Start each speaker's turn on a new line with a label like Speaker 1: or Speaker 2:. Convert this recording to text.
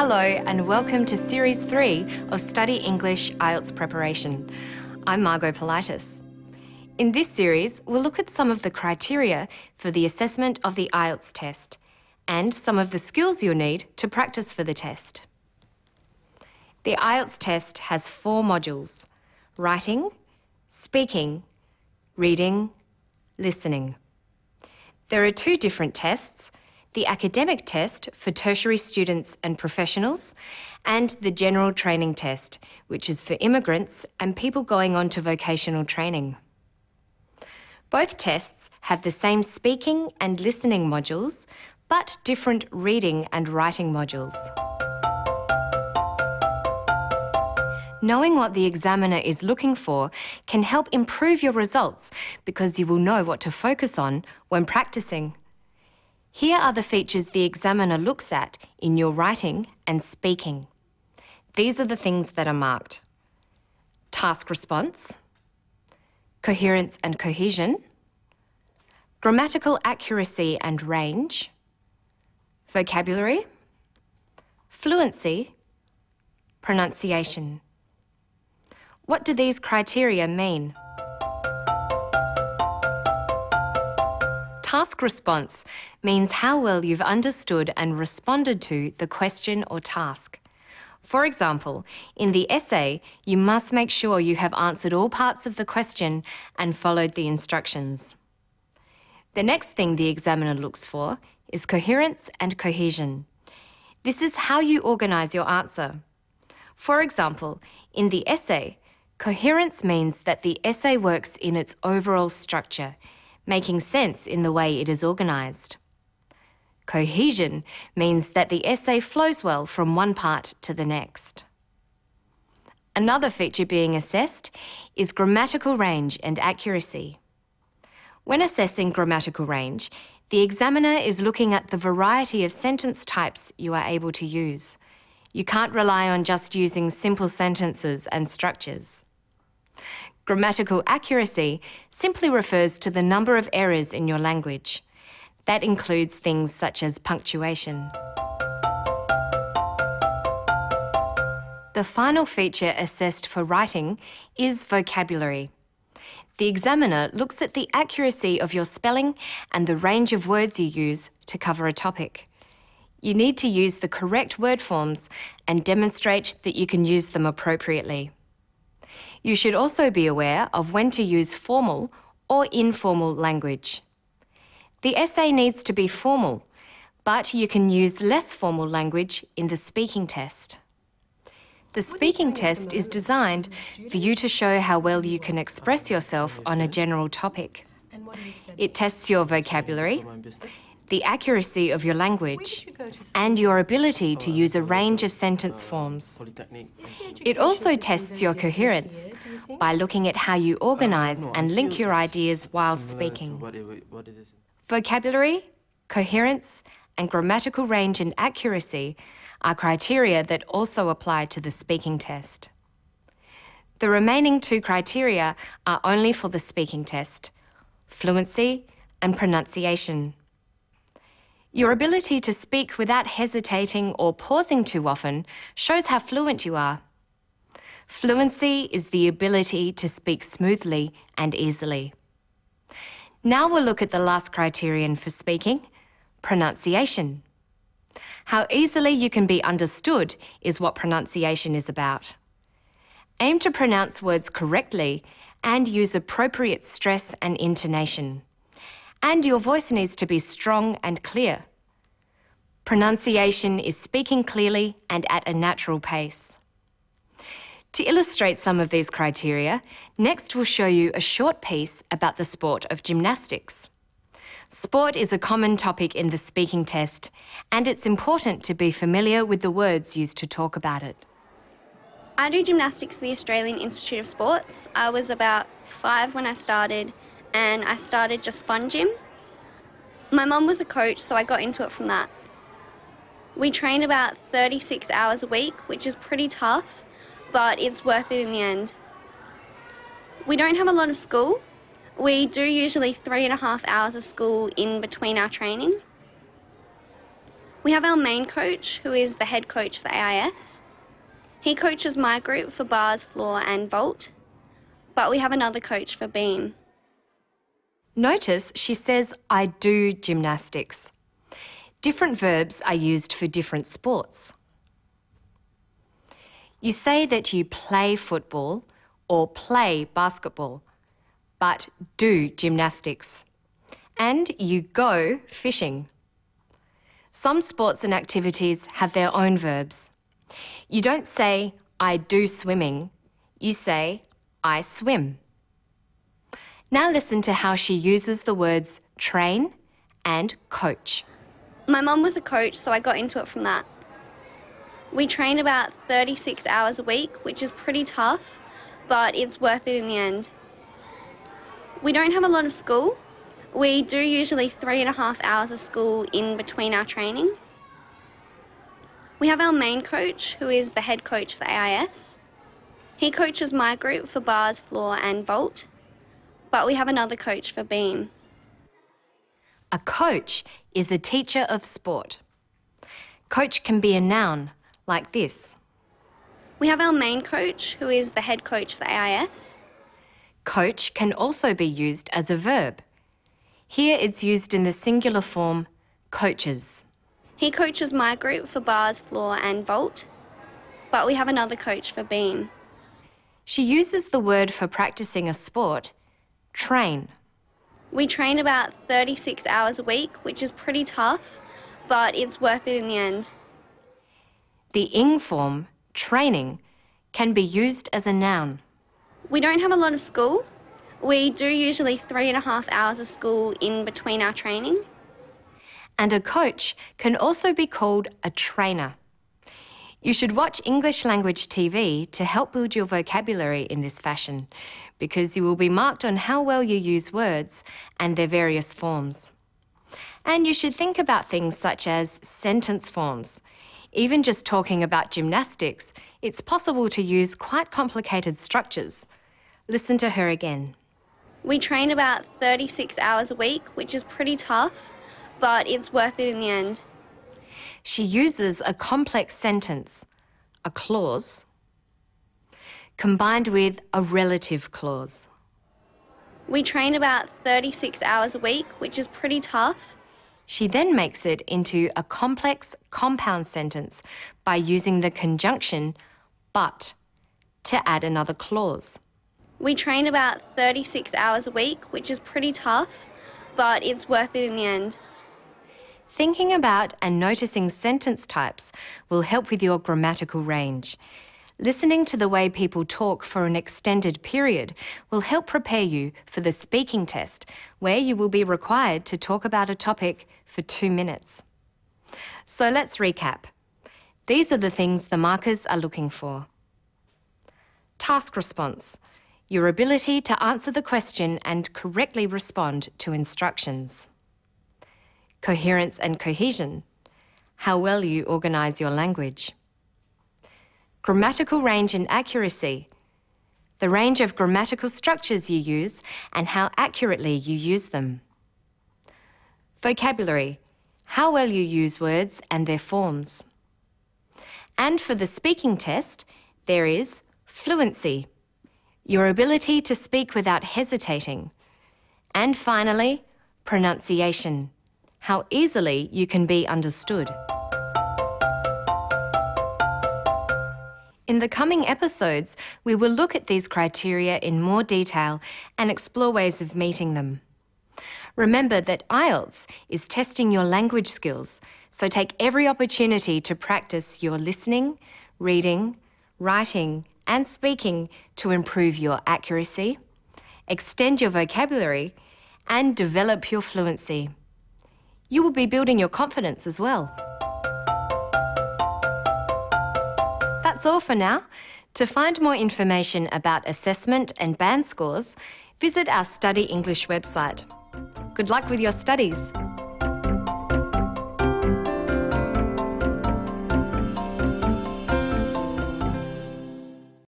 Speaker 1: Hello and welcome to Series 3 of Study English IELTS Preparation. I'm Margot Politis. In this series, we'll look at some of the criteria for the assessment of the IELTS test and some of the skills you'll need to practice for the test. The IELTS test has 4 modules: writing, speaking, reading, listening. There are 2 different tests: the academic test for tertiary students and professionals, and the general training test, which is for immigrants and people going on to vocational training. Both tests have the same speaking and listening modules, but different reading and writing modules. Knowing what the examiner is looking for can help improve your results because you will know what to focus on when practicing. Here are the features the examiner looks at in your writing and speaking. These are the things that are marked: task response, coherence and cohesion, grammatical accuracy and range, vocabulary, fluency, pronunciation. What do these criteria mean? Task response means how well you've understood and responded to the question or task. For example, in the essay, you must make sure you have answered all parts of the question and followed the instructions. The next thing the examiner looks for is coherence and cohesion. This is how you organise your answer. For example, in the essay, coherence means that the essay works in its overall structure, making sense in the way it is organised. Cohesion means that the essay flows well from one part to the next. Another feature being assessed is grammatical range and accuracy. When assessing grammatical range, the examiner is looking at the variety of sentence types you are able to use. You can't rely on just using simple sentences and structures. Grammatical accuracy simply refers to the number of errors in your language. That includes things such as punctuation. The final feature assessed for writing is vocabulary. The examiner looks at the accuracy of your spelling and the range of words you use to cover a topic. You need to use the correct word forms and demonstrate that you can use them appropriately. You should also be aware of when to use formal or informal language. The essay needs to be formal, but you can use less formal language in the speaking test. The speaking test is designed for you to show how well you can express yourself on a general topic. It tests your vocabulary, the accuracy of your language, and your ability to use a range of sentence forms. It also tests your coherence by looking at how you organise and link your ideas while speaking. Vocabulary, coherence, and grammatical range and accuracy are criteria that also apply to the speaking test. The remaining 2 criteria are only for the speaking test: fluency and pronunciation. Your ability to speak without hesitating or pausing too often shows how fluent you are. Fluency is the ability to speak smoothly and easily. Now we'll look at the last criterion for speaking: pronunciation. How easily you can be understood is what pronunciation is about. Aim to pronounce words correctly and use appropriate stress and intonation. And your voice needs to be strong and clear. Pronunciation is speaking clearly and at a natural pace. To illustrate some of these criteria, next we'll show you a short piece about the sport of gymnastics. Sport is a common topic in the speaking test, and it's important to be familiar with the words used to talk about it.
Speaker 2: I do gymnastics at the Australian Institute of Sports. I was about 5 when I started, and I started just fun gym. My mum was a coach, so I got into it from that. We train about 36 hours a week, which is pretty tough, but it's worth it in the end. We don't have a lot of school. We do usually 3.5 hours of school in between our training. We have our main coach, who is the head coach for AIS. He coaches my group for bars, floor and vault, but we have another coach for beam.
Speaker 1: Notice she says, I do gymnastics. Different verbs are used for different sports. You say that you play football or play basketball, but do gymnastics. And you go fishing. Some sports and activities have their own verbs. You don't say, I do swimming. You say, I swim. Now listen to how she uses the words train and coach.
Speaker 2: My mum was a coach, so I got into it from that. We train about 36 hours a week, which is pretty tough, but it's worth it in the end. We don't have a lot of school. We do usually 3.5 hours of school in between our training. We have our main coach, who is the head coach for AIS. He coaches my group for bars, floor and vault, but we have another coach for beam.
Speaker 1: A coach is a teacher of sport. Coach can be a noun, like this.
Speaker 2: We have our main coach, who is the head coach for AIS.
Speaker 1: Coach can also be used as a verb. Here it's used in the singular form, coaches.
Speaker 2: He coaches my group for bars, floor and vault, but we have another coach for beam.
Speaker 1: She uses the word for practicing a sport, train.
Speaker 2: We train about 36 hours a week, which is pretty tough, but it's worth it in the end.
Speaker 1: The ing form, training, can be used as a noun.
Speaker 2: We don't have a lot of school. We do usually 3.5 hours of school in between our training.
Speaker 1: And a coach can also be called a trainer. You should watch English language TV to help build your vocabulary in this fashion, because you will be marked on how well you use words and their various forms. And you should think about things such as sentence forms. Even just talking about gymnastics, it's possible to use quite complicated structures. Listen to her again.
Speaker 2: We train about 36 hours a week, which is pretty tough, but it's worth it in the end.
Speaker 1: She uses a complex sentence, a clause, combined with a relative clause.
Speaker 2: We train about 36 hours a week, which is pretty tough.
Speaker 1: She then makes it into a complex compound sentence by using the conjunction but to add another clause.
Speaker 2: We train about 36 hours a week, which is pretty tough, but it's worth it in the end.
Speaker 1: Thinking about and noticing sentence types will help with your grammatical range. Listening to the way people talk for an extended period will help prepare you for the speaking test, where you will be required to talk about a topic for 2 minutes. So let's recap. These are the things the markers are looking for. Task response, your ability to answer the question and correctly respond to instructions. Coherence and cohesion, how well you organise your language. Grammatical range and accuracy, the range of grammatical structures you use and how accurately you use them. Vocabulary, how well you use words and their forms. And for the speaking test, there is fluency, your ability to speak without hesitating. And finally, pronunciation, how easily you can be understood. In the coming episodes, we will look at these criteria in more detail and explore ways of meeting them. Remember that IELTS is testing your language skills, so take every opportunity to practice your listening, reading, writing, and speaking to improve your accuracy, extend your vocabulary, and develop your fluency. You will be building your confidence as well. That's all for now. To find more information about assessment and band scores, visit our Study English website. Good luck with your studies.